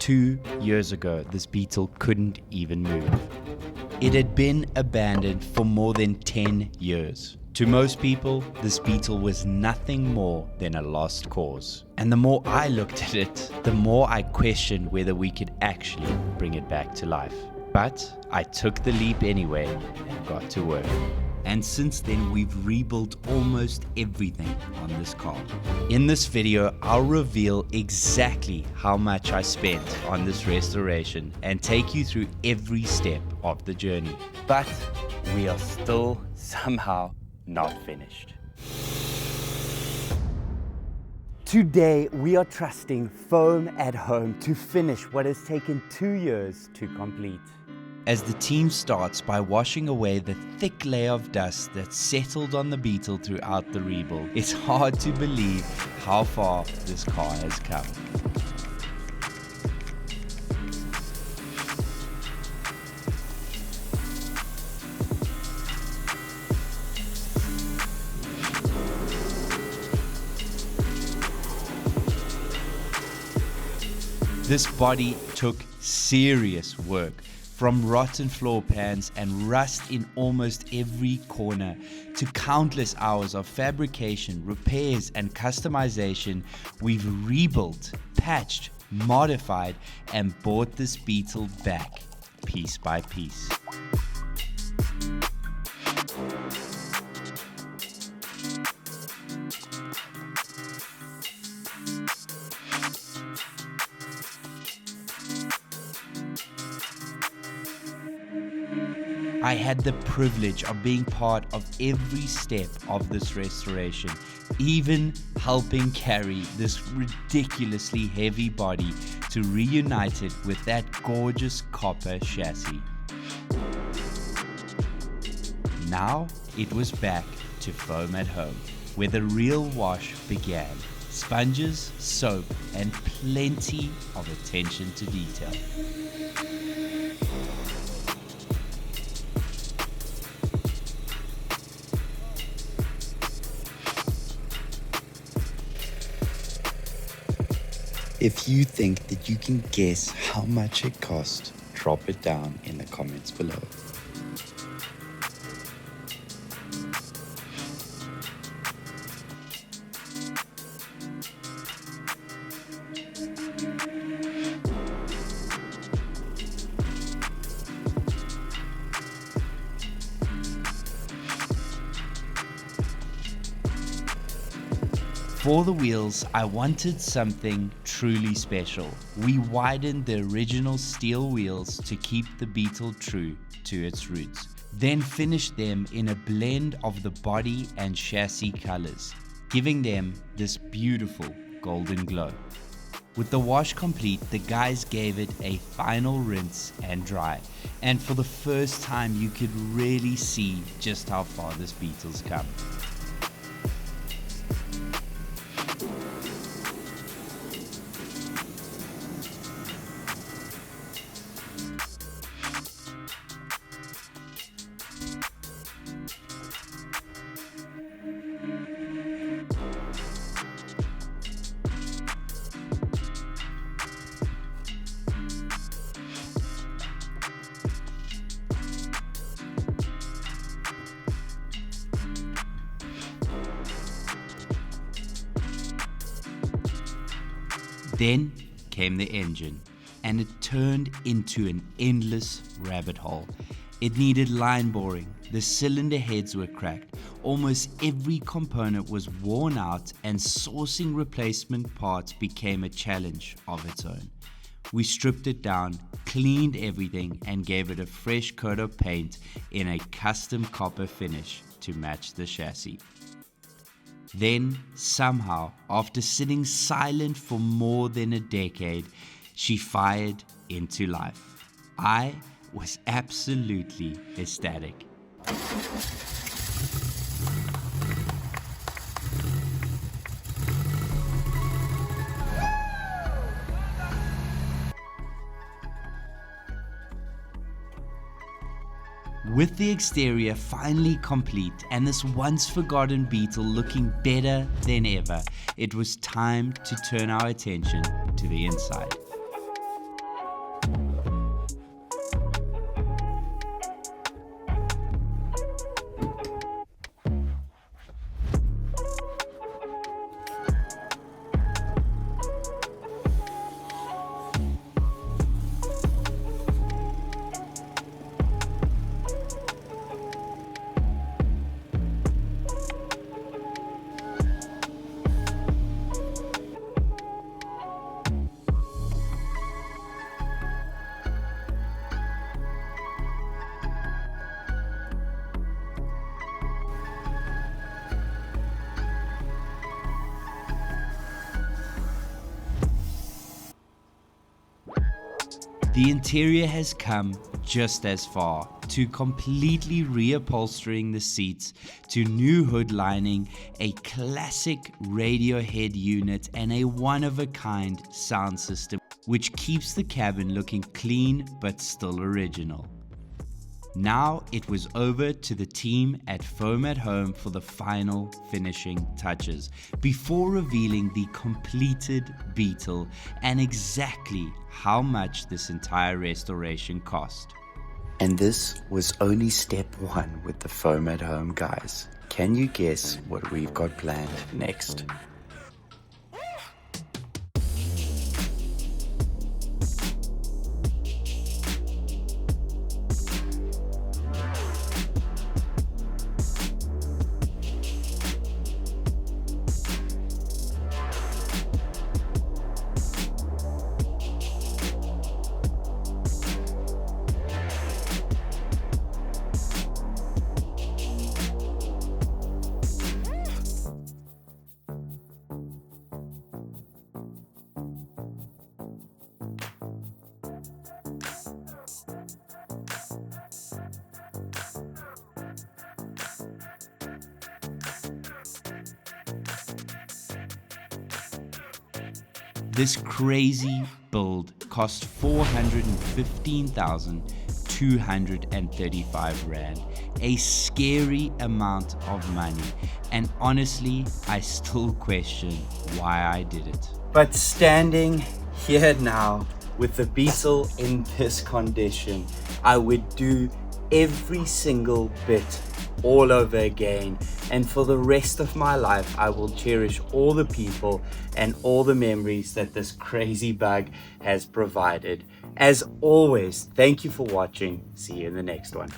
2 years ago, this Beetle couldn't even move. It had been abandoned for more than 10 years. To most people, this Beetle was nothing more than a lost cause. And the more I looked at it, the more I questioned whether we could actually bring it back to life. But I took the leap anyway and got to work. And since then, we've rebuilt almost everything on this car. In this video, I'll reveal exactly how much I spent on this restoration and take you through every step of the journey. But we are still somehow not finished. Today, we are trusting Foam at Home to finish what has taken 2 years to complete. As the team starts by washing away the thick layer of dust that settled on the Beetle throughout the rebuild, it's hard to believe how far this car has come. This body took serious work. From rotten floor pans and rust in almost every corner to countless hours of fabrication, repairs and customization, we've rebuilt, patched, modified and brought this Beetle back piece by piece. I had the privilege of being part of every step of this restoration, even helping carry this ridiculously heavy body to reunite it with that gorgeous copper chassis. Now it was back to Foam at Home, where the real wash began. Sponges, soap, and plenty of attention to detail. If you think that you can guess how much it cost, drop it down in the comments below. For the wheels, I wanted something truly special. We widened the original steel wheels to keep the Beetle true to its roots, then finished them in a blend of the body and chassis colors, giving them this beautiful golden glow. With the wash complete, the guys gave it a final rinse and dry, and for the first time you could really see just how far this Beetle's come. Then came the engine, and it turned into an endless rabbit hole. It needed line boring, the cylinder heads were cracked, almost every component was worn out, and sourcing replacement parts became a challenge of its own. We stripped it down, cleaned everything, and gave it a fresh coat of paint in a custom copper finish to match the chassis. Then, somehow, after sitting silent for more than a decade, she fired into life. I was absolutely ecstatic. With the exterior finally complete and this once forgotten Beetle looking better than ever, it was time to turn our attention to the inside. The interior has come just as far, to completely reupholstering the seats, to new hood lining, a classic radio head unit, and a one-of-a-kind sound system, which keeps the cabin looking clean but still original. Now it was over to the team at Foam at Home for the final finishing touches, before revealing the completed Beetle and exactly how much this entire restoration cost. And this was only step one with the Foam at Home guys. Can you guess what we've got planned next? This crazy build cost 415,235 Rand, a scary amount of money, and honestly, I still question why I did it. But standing here now with the Beetle in this condition, I would do every single bit all over again, and for the rest of my life I will cherish all the people and all the memories that this crazy bug has provided. As always, thank you for watching. See you in the next one.